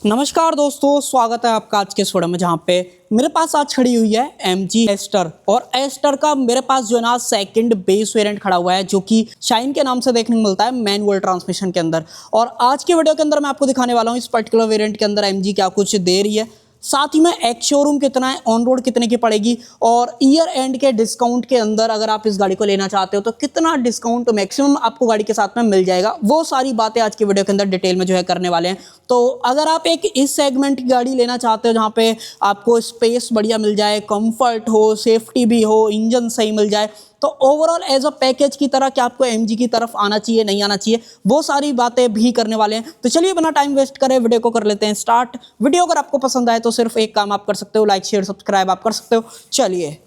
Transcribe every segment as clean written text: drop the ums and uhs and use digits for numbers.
नमस्कार दोस्तों, स्वागत है आपका आज के इस वीडियो में जहाँ पे मेरे पास आज खड़ी हुई है MG एस्टर। और एस्टर का मेरे पास जो है ना सेकंड बेस वेरिएंट खड़ा हुआ है जो कि शाइन के नाम से देखने को मिलता है मैनुअल ट्रांसमिशन के अंदर। और आज के वीडियो के अंदर मैं आपको दिखाने वाला हूँ इस पर्टिकुलर वेरिएंट के अंदर MG क्या कुछ दे रही है, साथ ही में एक्स शोरूम कितना है, ऑन रोड कितने की पड़ेगी और ईयर एंड के डिस्काउंट के अंदर अगर आप इस गाड़ी को लेना चाहते हो तो कितना डिस्काउंट मैक्सिमम आपको गाड़ी के साथ में मिल जाएगा। वो सारी बातें आज की वीडियो के अंदर डिटेल में जो है करने वाले हैं। तो अगर आप एक इस सेगमेंट की गाड़ी लेना चाहते हो जहाँ पे आपको स्पेस बढ़िया मिल जाए, कंफर्ट हो, सेफ्टी भी हो, इंजन सही मिल जाए, तो ओवरऑल एज अ पैकेज की तरह क्या आपको MG की तरफ आना चाहिए नहीं आना चाहिए, वो सारी बातें भी करने वाले हैं। तो चलिए बिना टाइम वेस्ट करे वीडियो को कर लेते हैं स्टार्ट। वीडियो अगर आपको पसंद आए तो सिर्फ एक काम आप कर सकते हो, लाइक शेयर सब्सक्राइब आप कर सकते हो। चलिए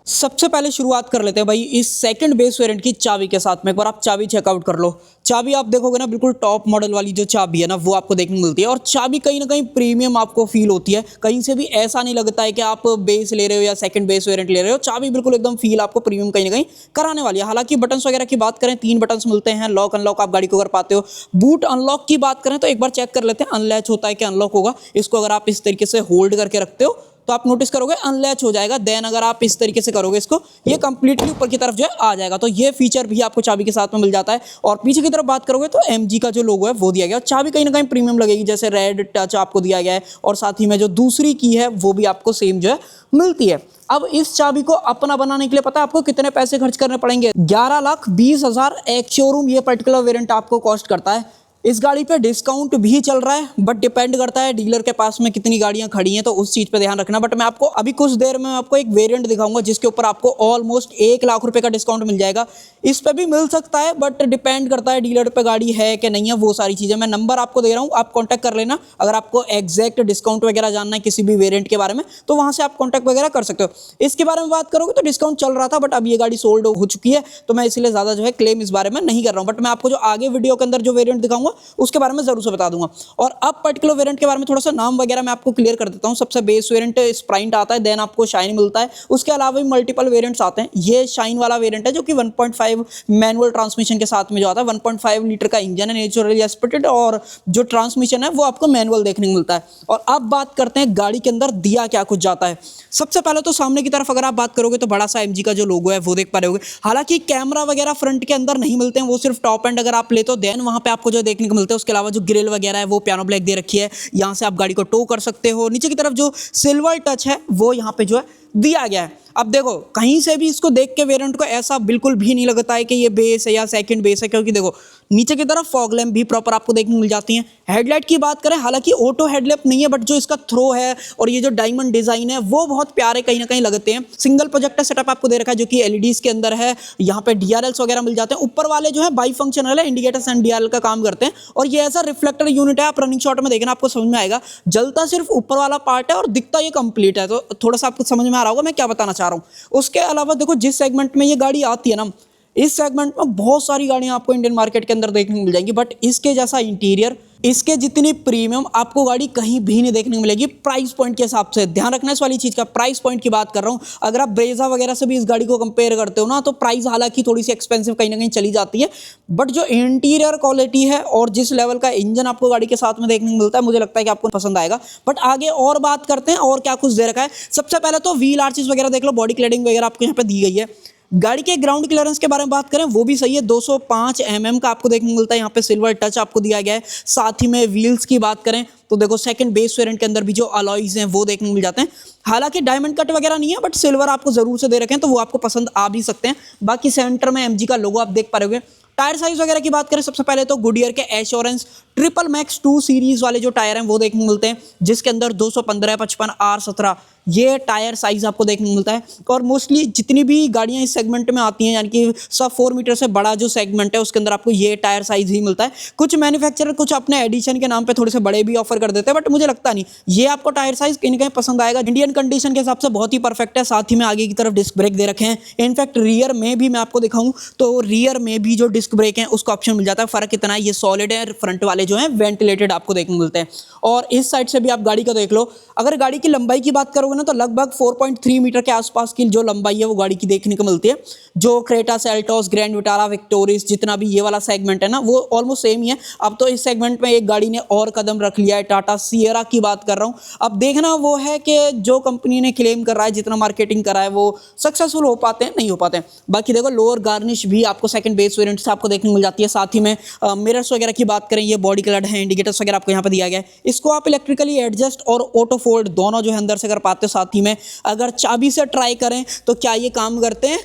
सबसे पहले शुरुआत कर लेते हैं भाई इस सेकंड बेस वेरिएंट की चाबी के साथ में। एक बार आप चाबी चेकआउट कर लो। चाबी आप देखोगे ना, बिल्कुल टॉप मॉडल वाली जो चाबी है ना वो आपको देखने को मिलती है। और चाबी कहीं ना कहीं प्रीमियम आपको फील होती है, कहीं से भी ऐसा नहीं लगता है कि आप बेस ले रहे हो या सेकंड बेस वेरिएंट ले रहे हो। चाबी बिल्कुल एकदम फील आपको प्रीमियम कहीं ना कहीं कराने वाली है। हालांकि बटन्स वगैरह की बात करें, 3 बटन्स मिलते हैं, लॉक अनलॉक आप गाड़ी को कर पाते हो। बूट अनलॉक की बात करें तो एक बार चेक कर लेते हैं अनलैच होता है कि अनलॉक होगा। इसको अगर आप इस तरीके से होल्ड करके रखते हो तो आप नोटिस करोगे अनलैच हो जाएगा। देन अगर आप इस तरीके से करोगे इसको, ये कंप्लीटली ऊपर की तरफ जो है आ जाएगा। तो ये फीचर भी आपको चाबी के साथ में मिल जाता है। और पीछे की तरफ बात करोगे तो MG का जो लोगो है वो दिया गया। चाबी कहीं ना कहीं प्रीमियम लगेगी, जैसे रेड टच आपको दिया गया है। और साथ ही में जो दूसरी की है वो भी आपको सेम जो है मिलती है। अब इस चाबी को अपना बनाने के लिए पता है आपको कितने पैसे खर्च करने पड़ेंगे? 11,20,000 एक शोरूम ये पर्टिकुलर वेरिएंट आपको कॉस्ट करता है। इस गाड़ी पे डिस्काउंट भी चल रहा है, बट डिपेंड करता है डीलर के पास में कितनी गाड़ियां खड़ी हैं, तो उस चीज पे ध्यान रखना। बट मैं आपको अभी कुछ देर में आपको एक वेरिएंट दिखाऊंगा जिसके ऊपर आपको ऑलमोस्ट 1 लाख रुपए का डिस्काउंट मिल जाएगा। इस पे भी मिल सकता है बट डिपेंड करता है डीलर पे गाड़ी है कि नहीं है, वो सारी चीजें। मैं नंबर आपको दे रहा हूँ, आप कॉन्टैक्ट कर लेना। अगर आपको एग्जैक्ट डिस्काउंट वगैरह जानना है किसी भी वेरिएंट के बारे में तो वहां से आप कॉन्टैक्ट वगैरह कर सकते हो। इसके बारे में बात करोगे तो डिस्काउंट चल रहा था बट अब ये गाड़ी सोल्ड हो चुकी है, तो मैं इसलिए ज्यादा जो है क्लेम इस बारे में नहीं कर रहा हूँ। बट मैं आपको जो आगे वीडियो के अंदर जो वेरिएंट दिखाऊंगा उसके बारे में जरूर से बता दूंगा। और अब पर्टिकुलर वेरिएंट के बारे में थोड़ा सा नाम वगैरह मैं आपको क्लियर कर देता हूं। सबसे बेस वेरिएंट स्प्राइंट आता है, देन आपको शाइन मिलता है। उसके अलावा भी मल्टीपल वेरिएंट्स आते हैं। ये शाइन वाला वेरिएंट है जो कि 1.5 मैनुअल ट्रांसमिशन के साथ में जो आता है। 1.5 लीटर का इंजन है, नेचुरली एस्पिरेटेड, और जो ट्रांसमिशन है वो आपको मैनुअल देखने को मिलता है। और अब बात करते हैं गाड़ी के अंदर दिया क्या कुछ जाता है। सबसे पहले तो सामने की तरफ अगर आप बात करोगे तो बड़ा सा MG का जो लोगो है वो देख पा रहे होगे। हालांकि कैमरा वगैरह फ्रंट के अंदर नहीं मिलते हैं, वो सिर्फ टॉप एंड अगर आप ले तो देन वहां पे आपको जो देखने को मिलते हैं। उसके अलावा जो ग्रिल वगैरह है वो पियानो ब्लैक दे रखी है, यहाँ से आप गाड़ी को टो कर सकते हो। नीचे की तरफ जो सिल्वर टच है वो यहाँ पे जो है दिया गया है। अब देखो कहीं से भी इसको देख के वेरिएंट को ऐसा बिल्कुल भी नहीं लगता है कि ये बेस है या सेकंड बेस है, क्योंकि देखो नीचे की तरफ फॉग लैम्प भी प्रॉपर आपको देखने को मिल जाती हैं। हेडलाइट की बात करें, हालांकि ऑटो हेडलैम्प नहीं है बट जो इसका थ्रो है और ये जो डायमंड डिजाइन है वो बहुत प्यारे कहीं ना कहीं लगते हैं। सिंगल प्रोजेक्टर सेटअप आपको दे रखा है जो कि LEDs के अंदर है। यहाँ पे DRLs वगैरह मिल जाते हैं। ऊपर वाले जो है बाई फंक्शनल है, इंडिकेटर्स एंड DRL का काम करते हैं। और ये ऐसा रिफ्लेक्टर यूनिट है, आप रनिंग शॉट में देखना आपको समझ में आएगा। जलता सिर्फ ऊपर वाला पार्ट है और दिखता ये कंप्लीट है, तो थोड़ा सा आपको समझ में आ रहा होगा मैं क्या बताना चाह रहा हूँ। उसके अलावा देखो जिस सेगमेंट में ये गाड़ी आती है ना, इस सेगमेंट में बहुत सारी गाड़ियां आपको इंडियन मार्केट के अंदर देखने को मिल जाएंगी, बट इसके जैसा इंटीरियर, इसके जितनी प्रीमियम आपको गाड़ी कहीं भी नहीं देखने को मिलेगी प्राइस पॉइंट के हिसाब से। ध्यान रखना इस वाली चीज का, प्राइस पॉइंट की बात कर रहा हूं। अगर आप ब्रेजा वगैरह से भी इस गाड़ी को कंपेयर करते हो ना तो प्राइस हालांकि थोड़ी सी एक्सपेंसिव कहीं ना कहीं चली जाती है, बट जो इंटीरियर क्वालिटी है और जिस लेवल का इंजन आपको गाड़ी के साथ में देखने को मिलता है मुझे लगता है कि आपको पसंद आएगा। बट आगे और बात करते हैं और क्या कुछ दे रखा है। सबसे पहले तो व्हील आर्चेस वगैरह देख लो, बॉडी क्लैडिंग वगैरह आपको यहाँ पे दी गई है। गाड़ी के ग्राउंड क्लियरेंस के बारे में बात करें वो भी सही है, 205 mm का आपको देखने को मिलता है। यहाँ पे सिल्वर टच आपको दिया गया है। साथ ही में व्हील्स की बात करें तो देखो सेकंड बेस वेरिएंट के अंदर भी जो अलॉयज हैं वो देखने को मिल जाते हैं। हालांकि डायमंड कट वगैरह नहीं है बट सिल्वर आपको जरूर से दे रखे हैं, तो वो आपको पसंद आ भी सकते हैं। बाकी सेंटर में MG का लोगो आप देख पा रहे होगे। टायर साइज वगैरह की बात करें, सबसे पहले तो गुडियर के एश्योरेंस ट्रिपल मैक्स 2 सीरीज वाले जो टायर हैं वो देखने को मिलते हैं, जिसके अंदर 215, 55, R17 ये टायर साइज आपको देखने को मिलता है। और मोस्टली जितनी भी गाड़ियां इस सेगमेंट में आती हैं, यानी कि सब 4 मीटर से बड़ा जो सेगमेंट है उसके अंदर आपको ये टायर साइज ही मिलता है। कुछ मैन्युफैक्चरर कुछ अपने एडिशन के नाम पे थोड़े से बड़े भी ऑफर कर देते हैं, बट मुझे लगता नहीं ये आपको टायर साइज कहीं ना कहीं पसंद आएगा। इंडियन कंडीशन के हिसाब से बहुत ही परफेक्ट है। साथ ही में आगे की तरफ डिस्क ब्रेक दे रखे हैं। इनफैक्ट रियर में भी मैं आपको दिखाऊं तो रियर में भी जो डिस्क डिस्क ब्रेक है उसका ऑप्शन मिल जाता है। फ़र्क इतना है, ये सॉलिड है, फ्रंट वाले जो हैं वेंटिलेटेड आपको देखने को मिलते हैं। और इस साइड से भी आप गाड़ी का देख लो, अगर गाड़ी की लंबाई की बात करोगे ना तो लगभग 4.3 मीटर के आसपास की जो लंबाई है वो गाड़ी की देखने को मिलती है। जो Creta, Seltos, grand Vitara, Victoris, जितना भी ये वाला सेगमेंट है ना वो ऑलमोस्ट सेम ही है। अब तो इस सेगमेंट में एक गाड़ी ने और कदम रख लिया है, टाटा सिएरा की बात कर रहा हूँ। अब देखना वो है कि जो कंपनी ने क्लेम कर रहा है, जितना मार्केटिंग करा है, वो सक्सेसफुल हो पाते हैं नहीं हो पाते हैं। बाकी देखो लोअर गार्निश भी आपको सेकंड बेस वेरिएंट से आपको देखने को मिल जाती है। साथ ही में मिरर्स वगैरह की बात करें, ये बॉडी कलर्ड है, इंडिकेटर्स वगैरह आपको यहाँ पे दिया गया है। इसको आप इलेक्ट्रिकली एडजस्ट और ऑटो फोल्ड दोनों जो है अंदर से कर पाते हो। साथ ही में अगर चाबी से ट्राई करें तो क्या ये काम करते हैं?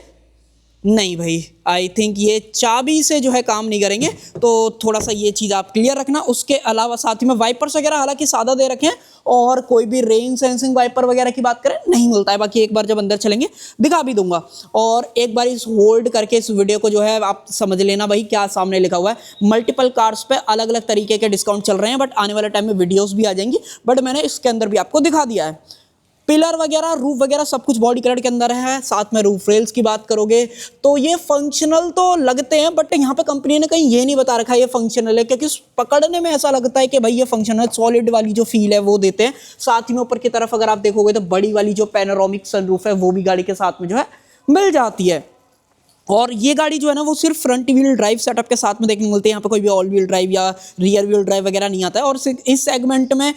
नहीं भाई, आई थिंक ये चाबी से जो है काम नहीं करेंगे, तो थोड़ा सा ये चीज़ आप क्लियर रखना। उसके अलावा साथ ही में वाइपर्स वगैरह हालांकि सादा दे रखे हैं, और कोई भी रेन सेंसिंग वाइपर वगैरह की बात करें नहीं मिलता है। बाकी एक बार जब अंदर चलेंगे दिखा भी दूंगा। और एक बार इस होल्ड करके इस वीडियो को जो है आप समझ लेना भाई क्या सामने लिखा हुआ है। मल्टीपल कार्स पे अलग अलग तरीके के डिस्काउंट चल रहे हैं, बट आने वाले टाइम में वीडियोज़ भी आ जाएंगी, बट मैंने इसके अंदर भी आपको दिखा दिया है। पिलर वगैरह, रूफ वगैरह सब कुछ बॉडी कलर के अंदर है। साथ में रूफ रेल्स की बात करोगे तो ये फंक्शनल तो लगते हैं, बट यहाँ पे कंपनी ने कहीं ये नहीं बता रखा ये फंक्शनल है, क्योंकि पकड़ने में ऐसा लगता है कि भाई ये फंक्शनल, सॉलिड वाली जो फील है वो देते हैं। साथ ही में ऊपर की तरफ अगर आप देखोगे तो बड़ी वाली जो पैनोरामिक सनरूफ है वो भी गाड़ी के साथ में जो है मिल जाती है। और ये गाड़ी जो है ना वो सिर्फ फ्रंट व्हील ड्राइव सेटअप के साथ में देखने को मिलती है। यहाँ पे कोई भी ऑल व्हील ड्राइव या रियर व्हील ड्राइव वगैरह नहीं आता है। और इस सेगमेंट में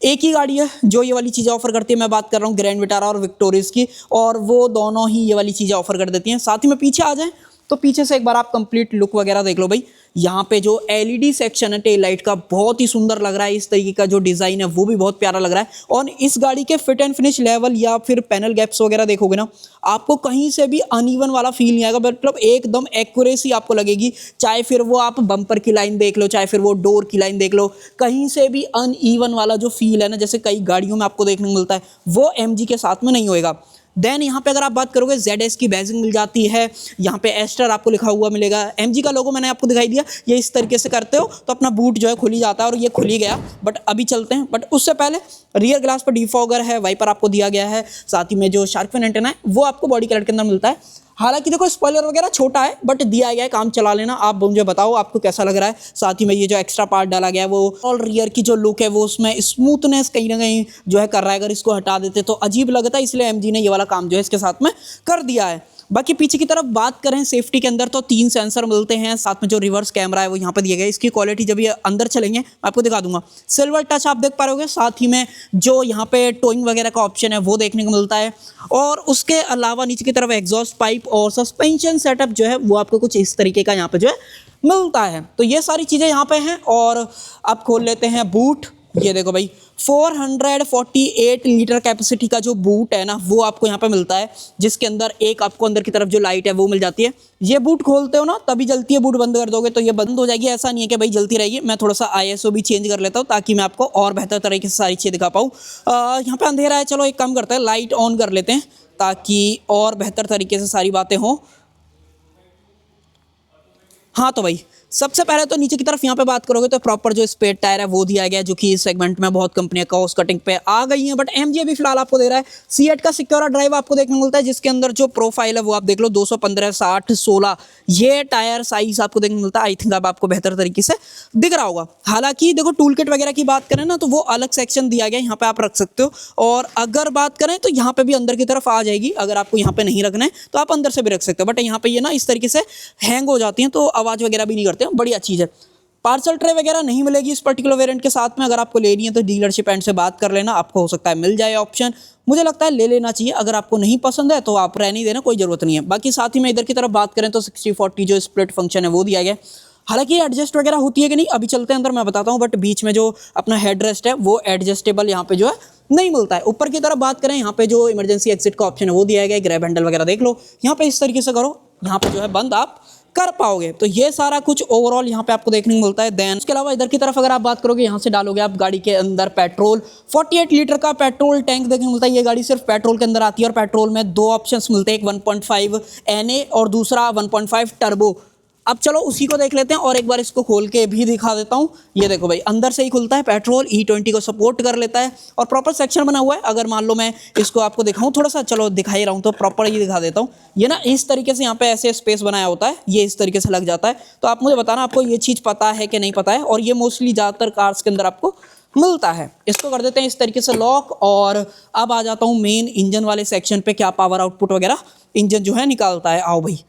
एक ही गाड़ी है जो ये वाली चीज़ें ऑफर करती है। मैं बात कर रहा हूँ ग्रैंड विटारा और विक्टोरिस की, और वो दोनों ही ये वाली चीज़ें ऑफर कर देती हैं। साथ ही में पीछे आ जाएं तो पीछे से एक बार आप कंप्लीट लुक वगैरह देख लो भाई। यहाँ पे जो एलईडी सेक्शन है टेल लाइट का बहुत ही सुंदर लग रहा है। इस तरीके का जो डिज़ाइन है वो भी बहुत प्यारा लग रहा है। और इस गाड़ी के फिट एंड फिनिश लेवल या फिर पैनल गैप्स वगैरह देखोगे ना, आपको कहीं से भी अनइवन वाला फील नहीं आएगा, मतलब एकदम एक्यूरेसी आपको लगेगी। चाहे फिर वो आप बम्पर की लाइन देख लो, चाहे फिर वो डोर की लाइन देख लो, कहीं से भी अनइवन वाला जो फील है ना, जैसे कई गाड़ियों में आपको देखने को मिलता है, वो एमजी के साथ में नहीं होएगा। देन यहाँ पे अगर आप बात करोगे ZS की बैजिंग मिल जाती है। यहाँ पे एस्टर आपको लिखा हुआ मिलेगा। MG का लोगो मैंने आपको दिखाई दिया। ये इस तरीके से करते हो तो अपना बूट जो है खुल ही जाता है, और ये खुल ही गया। बट अभी चलते हैं, बट उससे पहले रियर ग्लास पर डिफॉगर है, वाइपर आपको दिया गया है। साथ ही में जो शार्क फिन एंटेना है वो आपको बॉडी कलर के अंदर मिलता है। हालांकि देखो स्पॉइलर वगैरह छोटा है, बट दिया गया है, काम चला लेना। आप मुझे बताओ आपको कैसा लग रहा है। साथ ही में ये जो एक्स्ट्रा पार्ट डाला गया है वो और रियर की जो लुक है वो उसमें स्मूथनेस कहीं ना कहीं जो है कर रहा है। अगर इसको हटा देते तो अजीब लगता है, इसलिए एमजी ने ये वाला काम जो है इसके साथ में कर दिया है। बाकी पीछे की तरफ बात करें सेफ्टी के अंदर तो 3 सेंसर मिलते हैं। साथ में जो रिवर्स कैमरा है वो यहाँ पे दिया गया है। इसकी क्वालिटी जब ये अंदर चलेंगे मैं आपको दिखा दूंगा। सिल्वर टच आप देख पा रहे होगे। साथ ही में जो यहाँ पे टोइंग वगैरह का ऑप्शन है वो देखने को मिलता है। और उसके अलावा नीचे की तरफ एग्जॉस्ट पाइप और सस्पेंशन सेटअप जो है वो आपको कुछ इस तरीके का यहाँ पे जो है मिलता है। तो ये सारी चीज़ें यहाँ पे हैं। और आप खोल लेते हैं बूट। ये देखो भाई 448 लीटर कैपेसिटी का जो बूट है ना वो आपको यहाँ पे मिलता है, जिसके अंदर एक आपको अंदर की तरफ जो लाइट है वो मिल जाती है। ये बूट खोलते हो ना तभी जलती है, बूट बंद कर दोगे तो ये बंद हो जाएगी। ऐसा नहीं है कि भाई जलती रहेगी। मैं थोड़ा सा ISO भी चेंज कर लेता हूँ ताकि मैं आपको और बेहतर तरीके से सारी चीज़ें दिखा पाऊँ। यहाँ पे अंधेरा है, चलो एक काम करते हैं लाइट ऑन कर लेते हैं ताकि और बेहतर तरीके से सारी बातें हों। हाँ तो भाई सबसे पहले तो नीचे की तरफ यहाँ पे बात करोगे तो प्रॉपर जो स्पेयर टायर है वो दिया गया है, जो कि इस सेगमेंट में बहुत कंपनियां कॉस्ट कटिंग पे आ गई हैं। बट एमजी अभी फिलहाल आपको दे रहा है सीएट का सिक्योर ड्राइव आपको देखने को मिलता है, जिसके अंदर जो प्रोफाइल है वो आप देख लो 215 60 16 ये टायर साइज आपको देखने को मिलता है। आई थिंक अब आपको बेहतर तरीके से दिख रहा होगा। हालांकि देखो टूल किट वगैरह की बात करें ना तो वो अलग सेक्शन दिया गया है, यहाँ पे आप रख सकते हो। और अगर बात करें तो यहाँ पे भी अंदर की तरफ आ जाएगी। अगर आपको यहाँ पे नहीं रखना है तो आप अंदर से भी रख सकते हो। बट यहाँ पे ये ना इस तरीके से हैंग हो जाती हैं तो आवाज़ वगैरह भी नहीं करते हैं, बढ़िया चीज़ है। पार्सल ट्रे वगैरह नहीं मिलेगी इस पर्टिकुलर वेरिएंट के साथ में। अगर आपको लेनी है तो डीलरशिप एंड से बात कर लेना, आपको हो सकता है मिल जाए ऑप्शन। मुझे लगता है ले लेना चाहिए। अगर आपको नहीं पसंद है तो आप रहने ही देना, कोई ज़रूरत नहीं है। बाकी साथ ही में इधर की तरफ बात करें तो 60/40 जो स्प्लिट फंक्शन है वो दिया गया। हालांकि एडजस्ट वगैरह होती है कि नहीं अभी चलते हैं अंदर मैं बताता हूँ। बट बीच में जो अपना हेड रेस्ट है वो एडजस्टेबल यहाँ पे जो है नहीं मिलता है। ऊपर की तरफ बात करें यहाँ पे जो इमरजेंसी एग्जिट का ऑप्शन है वो दिया गया है। ग्रैब हैंडल वगैरह देख लो, यहाँ पे इस तरीके से करो, यहाँ पे जो है बंद आप कर पाओगे। तो ये सारा कुछ ओवरऑल यहाँ पे आपको देखने को मिलता है। देन उसके अलावा इधर की तरफ अगर आप बात करोगे, यहाँ से डालोगे आप गाड़ी के अंदर पेट्रोल। 48 लीटर का पेट्रोल टैंक देखने को मिलता है। ये गाड़ी सिर्फ पेट्रोल के अंदर आती है और पेट्रोल में 2 ऑप्शंस मिलते हैं, एक 1.5 NA और दूसरा 1.5 टर्बो। अब चलो उसी को देख लेते हैं और एक बार इसको खोल के भी दिखा देता हूँ। ये देखो भाई, अंदर से ही खुलता है, पेट्रोल E20 को सपोर्ट कर लेता है और प्रॉपर सेक्शन बना हुआ है। अगर मान लो मैं इसको आपको दिखाऊं थोड़ा सा, चलो दिखा ही रहा हूँ तो प्रॉपर ही दिखा देता हूँ। ये ना इस तरीके से यहाँ पे ऐसे स्पेस बनाया होता है, ये इस तरीके से लग जाता है। तो आप मुझे बताना आपको ये चीज़ पता है कि नहीं पता है, और ये मोस्टली ज़्यादातर कार्स के अंदर आपको मिलता है। इसको कर देते हैं इस तरीके से लॉक, और अब आ जाता हूँ मेन इंजन वाले सेक्शन पे, क्या पावर आउटपुट वगैरह इंजन जो है निकालता है। आओ भाई,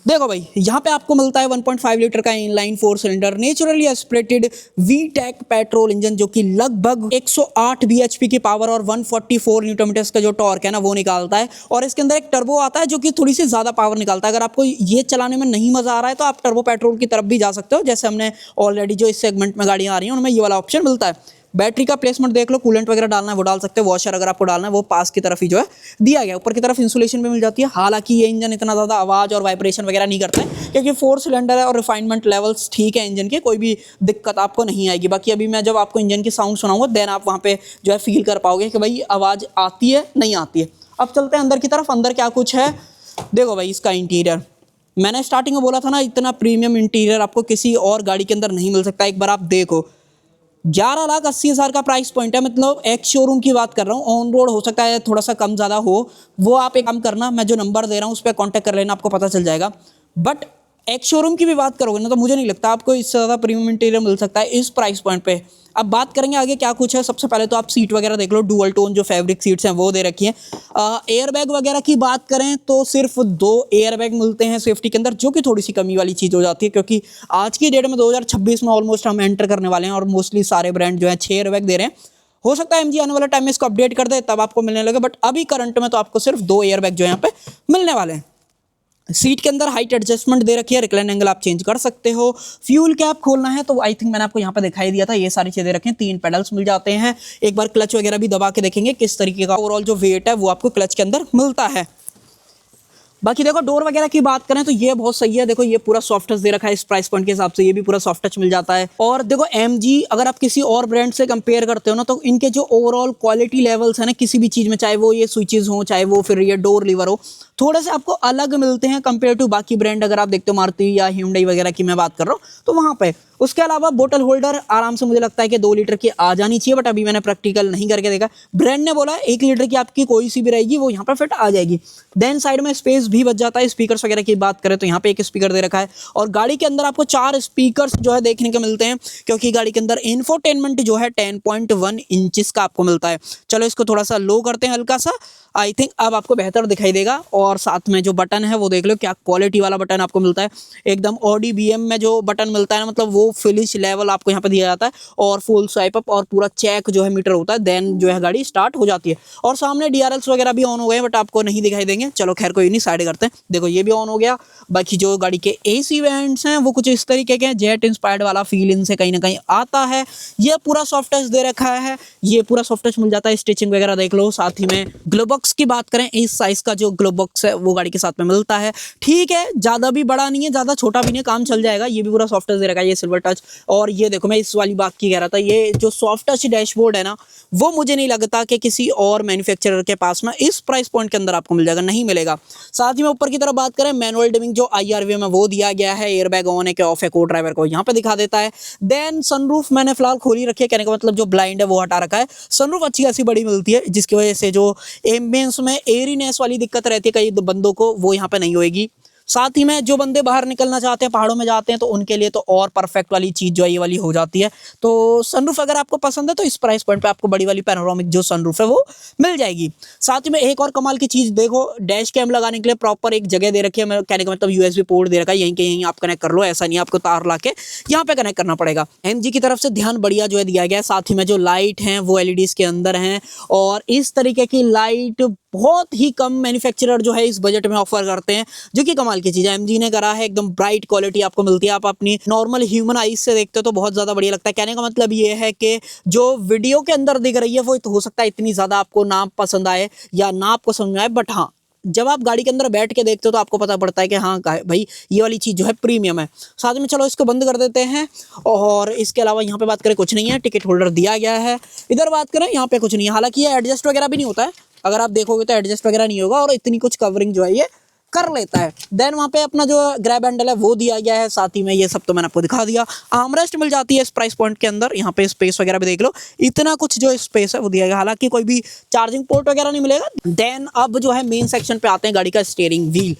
देखो भाई, यहाँ पे आपको मिलता है 1.5 लीटर का inline 4 cylinder naturally aspirated Vtech petrol engine, जो कि लगभग 108 bhp की पावर और 144 न्यूटन मीटर्स का जो टॉर्क है ना वो निकालता है। और इसके अंदर एक टर्बो आता है जो कि थोड़ी सी ज़्यादा पावर निकालता है। अगर आपको ये चलाने में नहीं मज़ा आ रहा है तो आप टर्बो पेट्रोल की तरफ भी जा सकते हो, जैसे हमने ऑलरेडी जो इस सेगमेंट में गाड़ियाँ आ रही हैं उनमें ये वाला ऑप्शन मिलता है। बैटरी का प्लेसमेंट देख लो, कूलेंट वगैरह डालना है वो डाल सकते हो, वॉशर अगर आपको डालना है वो पास की तरफ ही जो है दिया गया, ऊपर की तरफ इंसुलेशन भी मिल जाती है। हालांकि ये इंजन इतना ज़्यादा आवाज़ और वाइब्रेशन वगैरह नहीं करता है क्योंकि 4 सिलेंडर है और रिफाइनमेंट लेवल्स ठीक है इंजन के, कोई भी दिक्कत आपको नहीं आएगी। बाकी अभी मैं जब आपको इंजन की साउंड सुनाऊंगा देन आप वहाँ पे जो है फील कर पाओगे कि भाई आवाज़ आती है नहीं आती है। अब चलते हैं अंदर की तरफ, अंदर क्या कुछ है देखो भाई। इसका इंटीरियर मैंने स्टार्टिंग में बोला था ना, इतना प्रीमियम इंटीरियर आपको किसी और गाड़ी के अंदर नहीं मिल सकता। एक बार आप देखो, 11,80,000 का प्राइस पॉइंट है, मतलब एक शोरूम की बात कर रहा हूँ। ऑन रोड हो सकता है थोड़ा सा कम ज़्यादा हो, वो आप एक काम करना, मैं जो नंबर दे रहा हूँ उस पर कॉन्टैक्ट कर लेना, आपको पता चल जाएगा। बट एक शोरूम की भी बात करोगे ना तो मुझे नहीं लगता आपको इससे ज़्यादा प्रीमियम इंटीरियर मिल सकता है इस प्राइस पॉइंट पे। अब बात करेंगे आगे क्या कुछ है। सबसे पहले तो आप सीट वगैरह देख लो, डुअल टोन जो फैब्रिक सीट्स हैं वो दे रखी हैं। एयर बैग वगैरह की बात करें तो सिर्फ 2 एयर बैग मिलते हैं सेफ्टी के अंदर, जो कि थोड़ी सी कमी वाली चीज़ हो जाती है क्योंकि आज की डेट में 2026 में ऑलमोस्ट हम एंटर करने वाले हैं और मोस्टली सारे ब्रांड जो है 6 एयर बैग दे रहे हैं। हो सकता है MG आने वाले टाइम में इसको अपडेट कर दे तब आपको मिलने लगे, बट अभी करंट में तो आपको सिर्फ 2 एयर बैग जो है यहाँ पे मिलने वाले हैं। सीट के अंदर हाइट एडजस्टमेंट दे रखी है, रिक्लाइन एंगल आप चेंज कर सकते हो। फ्यूल कैप खोलना है तो आई थिंक मैंने आपको यहाँ पे दिखाई दिया था, ये सारी चीजें रखें। 3 पेडल्स मिल जाते हैं। एक बार क्लच वगैरह भी दबा के देखेंगे किस तरीके का ओवरऑल जो वेट है वो आपको क्लच के अंदर मिलता है। बाकी देखो डोर वगैरह की बात करें तो ये बहुत सही है। देखो ये पूरा सॉफ्ट टच दे रखा है, इस प्राइस पॉइंट के हिसाब से ये भी पूरा सॉफ्ट टच मिल जाता है। और देखो MG अगर आप किसी और ब्रांड से कंपेयर करते हो ना तो इनके जो ओवरऑल क्वालिटी लेवल्स है ना किसी भी चीज़ में, चाहे वो ये स्विचेस हो चाहे वो फिर ये डोर लीवर हो, थोड़े से आपको अलग मिलते हैं कंपेयर टू बाकी ब्रांड। अगर आप देखते हो मारुति या Hyundai वगैरह की मैं बात कर रहा हूँ तो वहाँ पे। उसके अलावा बोतल होल्डर आराम से मुझे लगता है कि 2 लीटर की आ जानी चाहिए, बट अभी मैंने प्रैक्टिकल नहीं करके देखा। ब्रांड ने बोला 1 लीटर की आपकी कोई सी भी रहेगी वो यहाँ पर फिट आ जाएगी। देन साइड में स्पेस भी बच जाता है। स्पीकर्स वगैरह की बात करें तो यहाँ पे एक स्पीकर दे रखा है और गाड़ी के अंदर आपको 4 स्पीकर्स जो है देखने को मिलते हैं क्योंकि गाड़ी के अंदर इंफोटेनमेंट जो है 10.1 इंचेस का आपको मिलता है। चलो इसको थोड़ा सा लो करते हैं हल्का सा, आई थिंक अब आपको बेहतर दिखाई देगा। और साथ में जो बटन है वो देख लो, क्या क्वालिटी वाला बटन आपको मिलता है। एकदम ऑडी BM में जो बटन मिलता है ना, मतलब वो फिनिश लेवल आपको यहाँ पे दिया जाता है और फुल स्वाइप अप और पूरा चेक जो है मीटर होता है, देन जो है गाड़ी स्टार्ट हो जाती है। और सामने DRLs वगैरह भी ऑन हो गए बट आपको नहीं दिखाई देंगे। चलो खैर कोई नहीं, साइड करते हैं। देखो ये भी ऑन हो गया। बाकी जो गाड़ी के AC वेंट्स हैं वो कुछ इस तरीके के हैं, जेट इंस्पायर्ड वाला फील इनसे कहीं ना कहीं आता है। ये पूरा सॉफ्ट टच दे रखा है, ये पूरा सॉफ्ट टच मिल जाता है। स्टिचिंग वगैरह देख लो। साथ ही में ग्लो बॉक्स की बात करें, इस साइज का जो ग्लो बॉक्स है वो गाड़ी के साथ में मिलता है। ठीक है, ज़्यादा भी बड़ा नहीं है ज़्यादा छोटा भी नहीं, काम चल जाएगा। ये भी पूरा सॉफ्ट टच दे रखा है, ये सिल्वर टच। और ये देखो मैं इस वाली बात की कह रहा था, ये जो सॉफ्ट टच डैशबोर्ड है ना वो मुझे नहीं लगता कि किसी और मैन्युफैक्चरर के पास में इस प्राइस पॉइंट के अंदर आपको मिल जाएगा, नहीं मिलेगा। साथ ही में ऊपर की तरफ बात करें, मैनुअल डिमिंग जो IRV में वो दिया गया है। एयरबैग ऑन है क्या ऑफ है को ड्राइवर को यहाँ पे दिखा देता है। देन सनरूफ मैंने फिलहाल खोली रखी है, कहने का मतलब जो ब्लाइंड है वो हटा रखा है। सनरूफ अच्छी खासी बड़ी मिलती है जिसकी वजह से जो एम्बियंस में एरीनेस वाली दिक्कत रहती है कई बंदों को वो यहाँ पे नहीं होएगी। साथ ही में जो बंदे बाहर निकलना चाहते हैं, पहाड़ों में जाते हैं, तो उनके लिए तो और परफेक्ट वाली चीज़ जो है ये वाली हो जाती है। तो सनरूफ अगर आपको पसंद है तो इस प्राइस पॉइंट पे आपको बड़ी वाली पैनोरामिक जो सनरूफ है वो मिल जाएगी। साथ ही में एक और कमाल की चीज़ देखो, डैश कैम लगाने के लिए प्रॉपर एक जगह दे रखी है। मैं कहने का मतलब USB पोर्ट दे रखा है, यहीं के यहीं आप कनेक्ट कर लो, ऐसा नहीं आपको तार ला के यहाँ पे कनेक्ट करना पड़ेगा। MG की तरफ से ध्यान बढ़िया जो है दिया गया है। साथ ही में जो लाइट हैं वो LEDs के अंदर हैं और इस तरीके की लाइट बहुत ही कम मैन्युफैक्चरर जो है इस बजट में ऑफर करते हैं, जो कि कमाल की चीज़ है। MG ने करा है, एकदम ब्राइट क्वालिटी आपको मिलती है। आप अपनी नॉर्मल ह्यूमन आइज से देखते हो तो बहुत ज़्यादा बढ़िया लगता है। कहने का मतलब ये है कि जो वीडियो के अंदर दिख रही है वो तो हो सकता है इतनी ज़्यादा आपको ना पसंद आए या ना आपको समझ में आए, बट हाँ जब आप गाड़ी के अंदर बैठ के देखते हो तो आपको पता पड़ता है कि हाँ भाई ये वाली चीज़ जो है प्रीमियम है। साथ में चलो इसको बंद कर देते हैं। और इसके अलावा यहाँ पे बात करें कुछ नहीं है, टिकट होल्डर दिया गया है। इधर बात करें यहाँ पे कुछ नहीं है, हालांकि ये एडजस्ट वगैरह भी नहीं होता है। अगर आप देखोगे तो एडजस्ट वगैरह नहीं होगा और इतनी कुछ कवरिंग जो है ये कर लेता है। देन वहाँ पे अपना जो ग्रैब हैंडल है वो दिया गया है, साथ ही में ये सब तो मैंने आपको दिखा दिया। आर्मरेस्ट मिल जाती है इस प्राइस पॉइंट के अंदर। यहाँ पे स्पेस वगैरह भी देख लो, इतना कुछ जो स्पेस है वो दिया गया, हालांकि कोई भी चार्जिंग पोर्ट वगैरह नहीं मिलेगा। देन अब जो है मेन सेक्शन पे आते हैं, गाड़ी का स्टीयरिंग व्हील।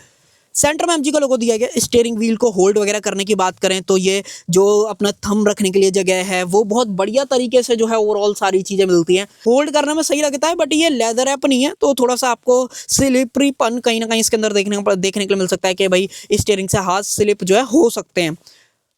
सेंटर में एमजी का लोगो दिया गया। स्टीयरिंग व्हील को होल्ड वगैरह करने की बात करें तो ये जो अपना थंब रखने के लिए जगह है वो बहुत बढ़िया तरीके से जो है ओवरऑल सारी चीजें मिलती हैं। होल्ड करने में सही लगता है, बट ये लेदर ऐप नहीं है तो थोड़ा सा आपको स्लिपरीपन कहीं ना कहीं इसके अंदर देखने के लिए मिल सकता है कि भाई स्टीयरिंग से हाथ स्लिप जो है हो सकते हैं।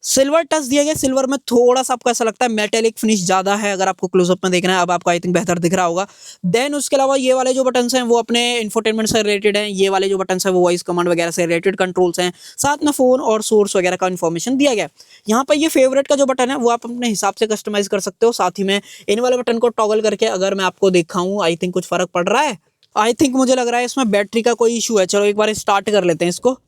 सिल्वर टच दिया गया। सिल्वर में थोड़ा सा आपको ऐसा लगता है मेटेलिक फिनिश ज्यादा है, अगर आपको क्लोजअप में देखना है। अब आपको आई थिंक बेहतर दिख रहा होगा। देन उसके अलावा ये वाले जो बटन्स हैं वो अपने इंफोटेनमेंट से रिलेटेड हैं। ये वाले जो बटन्स हैं वो वॉइस कमांड वगैरह से रिलेटेड कंट्रोल्स हैं। साथ में फोन और सोर्स वगैरह का इन्फॉर्मेशन दिया गया। यहाँ पर ये फेवरेट का जो बटन है वो आप अपने हिसाब से कस्टमाइज कर सकते हो। साथ ही में इन वाले बटन को टॉगल करके अगर मैं आपको दिखाऊं, आई थिंक कुछ फर्क पड़ रहा है। आई थिंक मुझे लग रहा है इसमें बैटरी का कोई इशू है। चलो एक बार स्टार्ट कर लेते हैं इसको।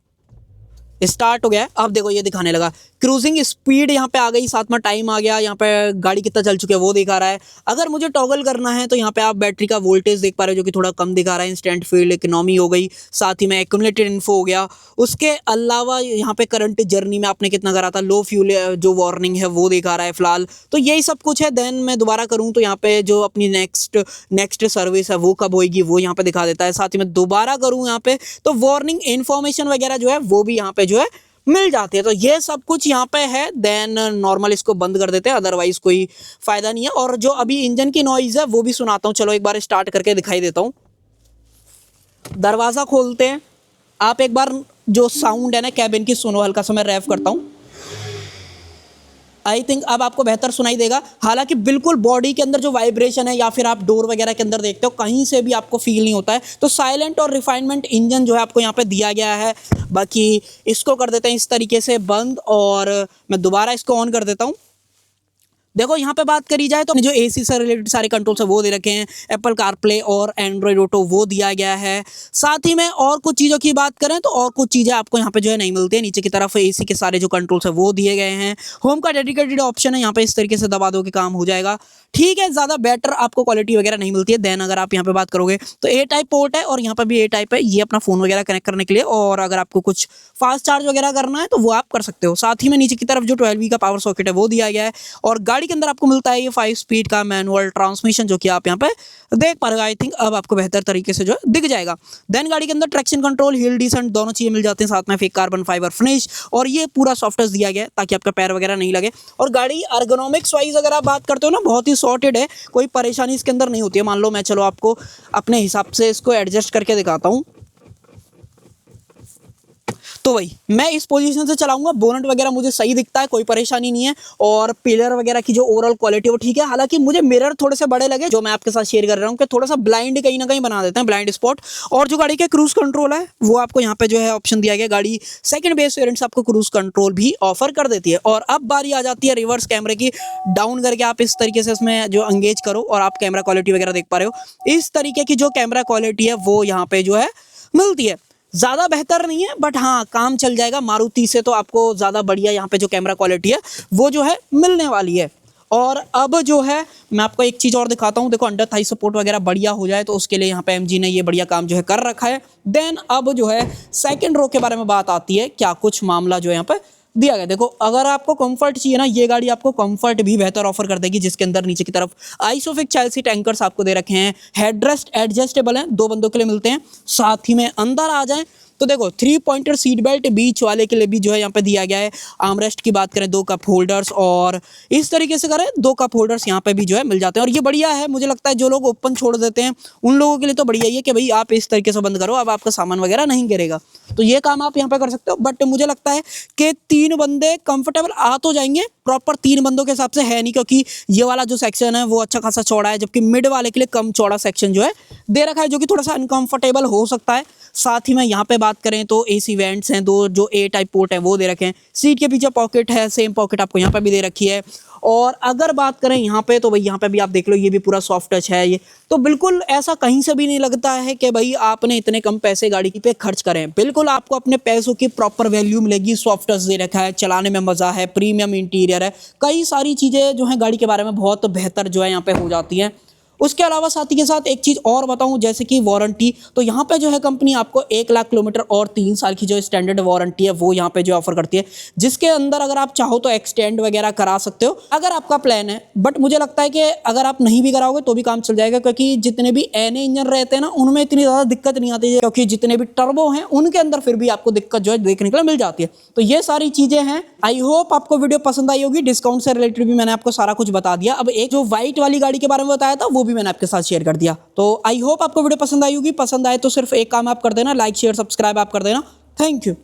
स्टार्ट हो गया। अब देखो ये दिखाने लगा, क्रूजिंग स्पीड यहाँ पे आ गई, साथ में टाइम आ गया, यहाँ पे गाड़ी कितना चल चुकी है वो दिखा रहा है। अगर मुझे टॉगल करना है तो यहाँ पे आप बैटरी का वोल्टेज देख पा रहे हो जो कि थोड़ा कम दिखा रहा है। इंस्टेंट फील्ड इकोनॉमी हो गई, साथ ही में एक्यूमुलेटेड इन्फो हो गया। उसके अलावा यहाँ पे करंट जर्नी में आपने कितना करा था, लो फ्यूल जो वार्निंग है वो दिखा रहा है फिलहाल। तो यही सब कुछ है। देन मैं दोबारा करूँ तो यहाँ पे जो अपनी नेक्स्ट सर्विस है वो कब होगी वो यहाँ पे दिखा देता है। साथ ही में दोबारा करूँ यहाँ पे तो वार्निंग इन्फॉर्मेशन वगैरह जो है वो भी यहाँ पे जो है मिल जाती है। तो ये सब कुछ यहाँ पे है। देन नॉर्मल इसको बंद कर देते हैं, अदरवाइज कोई फायदा नहीं है। और जो अभी इंजन की नॉइज है वो भी सुनाता हूँ। चलो एक बार स्टार्ट करके दिखाई देता हूँ। दरवाजा खोलते हैं, आप एक बार जो साउंड है ना कैबिन की सुनो, हल्का सा मैं रैप करता हूँ। आई थिंक अब आपको बेहतर सुनाई देगा। हालांकि बिल्कुल बॉडी के अंदर जो वाइब्रेशन है या फिर आप डोर वगैरह के अंदर देखते हो कहीं से भी आपको फील नहीं होता है। तो साइलेंट और रिफाइनमेंट इंजन जो है आपको यहाँ पे दिया गया है। बाकी इसको कर देते हैं इस तरीके से बंद, और मैं दोबारा इसको ऑन कर देता हूँ। देखो यहाँ पे बात करी जाए तो जो एसी से रिलेटेड सारे कंट्रोल्स है वो दे रखे हैं। एप्पल कारप्ले और एंड्रॉइड ऑटो वो दिया गया है। साथ ही में और कुछ चीज़ों की बात करें तो और कुछ चीज़ें आपको यहाँ पे जो है नहीं मिलती है। नीचे की तरफ एसी के सारे जो कंट्रोल्स है वो दिए गए हैं। होम का डेडिकेटेड ऑप्शन है, यहाँ पे इस तरीके से दबा दो कि काम हो जाएगा। ठीक है, ज़्यादा बेटर आपको क्वालिटी वगैरह नहीं मिलती है। देन अगर आप यहाँ पे बात करोगे तो ए टाइप पोर्ट है और यहाँ पे भी ए टाइप है, ये अपना फ़ोन वगैरह कनेक्ट करने के लिए। और अगर आपको कुछ फास्ट चार्ज वगैरह करना है तो वो आप कर सकते हो। साथ ही में नीचे की तरफ जो 12V का पावर सॉकेट है वो दिया गया है। और गाड़ी के अंदर आपको मिलता है ये 5 स्पीड का मैनुअल ट्रांसमिशन, जो कि आप यहाँ पे देख पा रहे हो। आई थिंक अब आपको बेहतर तरीके से जो है दिख जाएगा। देन गाड़ी के अंदर ट्रैक्शन कंट्रोल, हिल डिसेंट दोनों चीज़ें मिल जाती हैं। साथ में फेक कार्बन फाइबर फिनिश, और ये पूरा सॉफ्टनेस दिया गया है ताकि आपका पैर वगैरह नहीं लगे। और गाड़ी अर्गोनॉमिक्स वाइज अगर आप बात करते हो ना, बहुत ही सॉर्टेड है, कोई परेशानी इसके अंदर नहीं होती है। मान लो मैं चलो आपको अपने हिसाब से इसको एडजस्ट करके दिखाता हूँ। तो वही मैं इस पोजीशन से चलाऊंगा, बोनट वगैरह मुझे सही दिखता है, कोई परेशानी नहीं है। और पिलर वगैरह की जो ओवरऑल क्वालिटी वो ठीक है। हालांकि मुझे मिरर थोड़े से बड़े लगे, जो मैं आपके साथ शेयर कर रहा हूँ, कि थोड़ा सा ब्लाइंड कहीं ना कहीं बना देते हैं, ब्लाइंड स्पॉट। और जो गाड़ी के क्रूज कंट्रोल है वो आपको यहाँ पे जो है ऑप्शन दिया गया। गाड़ी सेकंड बेस वेरिएंट से आपको क्रूज कंट्रोल भी ऑफर कर देती है। और अब बारी आ जाती है रिवर्स कैमरे की। डाउन करके आप इस तरीके से इसमें जो एंगेज करो और आप कैमरा क्वालिटी वगैरह देख पा रहे हो। इस तरीके की जो कैमरा क्वालिटी है वो यहाँ पे जो है मिलती है। ज़्यादा बेहतर नहीं है, बट हाँ काम चल जाएगा। मारुति से तो आपको ज़्यादा बढ़िया यहाँ पे जो कैमरा क्वालिटी है वो जो है मिलने वाली है। और अब जो है मैं आपको एक चीज़ और दिखाता हूँ। देखो अंडर थाई सपोर्ट वगैरह बढ़िया हो जाए तो उसके लिए यहाँ पे एमजी ने ये बढ़िया काम जो है कर रखा है। देन अब जो है सेकंड रो के बारे में बात आती है, क्या कुछ मामला जो है यहाँ पे दिया गया। देखो अगर आपको कंफर्ट चाहिए ना, ये गाड़ी आपको कंफर्ट भी बेहतर ऑफर कर देगी, जिसके अंदर नीचे की तरफ आइसोफिक चाइल्ड सीट एंकर्स आपको दे रखे हैं। हेडरेस्ट एडजस्टेबल हैं, 2 बंदों के लिए मिलते हैं। साथ ही में अंदर आ जाएं तो देखो 3 पॉइंटर सीट बेल्ट बीच वाले के लिए भी जो है यहाँ पे दिया गया है। आर्मरेस्ट की बात करें 2 कप होल्डर्स, और इस तरीके से करें 2 कप होल्डर्स यहाँ पे भी जो है मिल जाते हैं। और ये बढ़िया है, मुझे लगता है जो लोग ओपन छोड़ देते हैं उन लोगों के लिए तो बढ़िया ही है कि भाई आप इस तरीके से बंद करो, अब आपका सामान वगैरह नहीं गिरेगा। तो ये काम आप यहाँ पे कर सकते हो। बट मुझे लगता है कि 3 बंदे कंफर्टेबल आ तो जाएंगे, प्रॉपर 3 बंदों के हिसाब से है नहीं, क्योंकि ये वाला जो सेक्शन है वो अच्छा खासा चौड़ा है, जबकि मिड वाले के लिए कम चौड़ा सेक्शन जो है दे रखा है, जो कि थोड़ा सा अनकंफर्टेबल हो सकता है। साथ ही में यहाँ पे बात करें तो एसी वेंट्स हैं, 2 जो ए टाइप पोर्ट है वो दे रखे हैं। सीट के पीछे पॉकेट है, सेम पॉकेट आपको यहाँ पे भी दे रखी है। और अगर बात करें यहाँ पे तो भाई यहाँ पे भी आप देख लो, ये भी पूरा सॉफ्ट टच है। ये तो बिल्कुल ऐसा कहीं से भी नहीं लगता है कि भाई आपने इतने कम पैसे गाड़ी पे खर्च करें। बिल्कुल आपको अपने पैसों की प्रॉपर वैल्यू मिलेगी। सॉफ्ट टच दे रखा है, चलाने में मज़ा है, प्रीमियम इंटीरियर है, कई सारी चीज़ें जो हैं गाड़ी के बारे में बहुत बेहतर जो है यहाँ पे हो जाती हैं। उसके अलावा साथ ही के साथ एक चीज़ और बताऊं, जैसे कि वारंटी, तो यहाँ पे जो है कंपनी आपको 1 लाख किलोमीटर और 3 साल की जो स्टैंडर्ड वारंटी है वो यहाँ पे जो ऑफर करती है, जिसके अंदर अगर आप चाहो तो एक्सटेंड वगैरह करा सकते हो अगर आपका प्लान है। बट मुझे लगता है कि अगर आप नहीं भी कराओगे तो भी काम चल जाएगा, क्योंकि जितने भी एनए इंजन रहते हैं ना उनमें इतनी ज़्यादा दिक्कत नहीं आती है, क्योंकि जितने भी टर्बो हैं उनके अंदर फिर भी आपको दिक्कत जो है देखने को मिल जाती है। तो ये सारी चीज़ें हैं। आई होप आपको वीडियो पसंद आई होगी। डिस्काउंट से रिलेटेड भी मैंने आपको सारा कुछ बता दिया। अब एक जो व्हाइट वाली गाड़ी के बारे में बताया था वो भी मैंने आपके साथ शेयर कर दिया। तो आई होप आपको वीडियो पसंद आई होगी। पसंद आए तो सिर्फ एक काम आप कर देना, लाइक शेयर सब्सक्राइब आप कर देना। Thank you.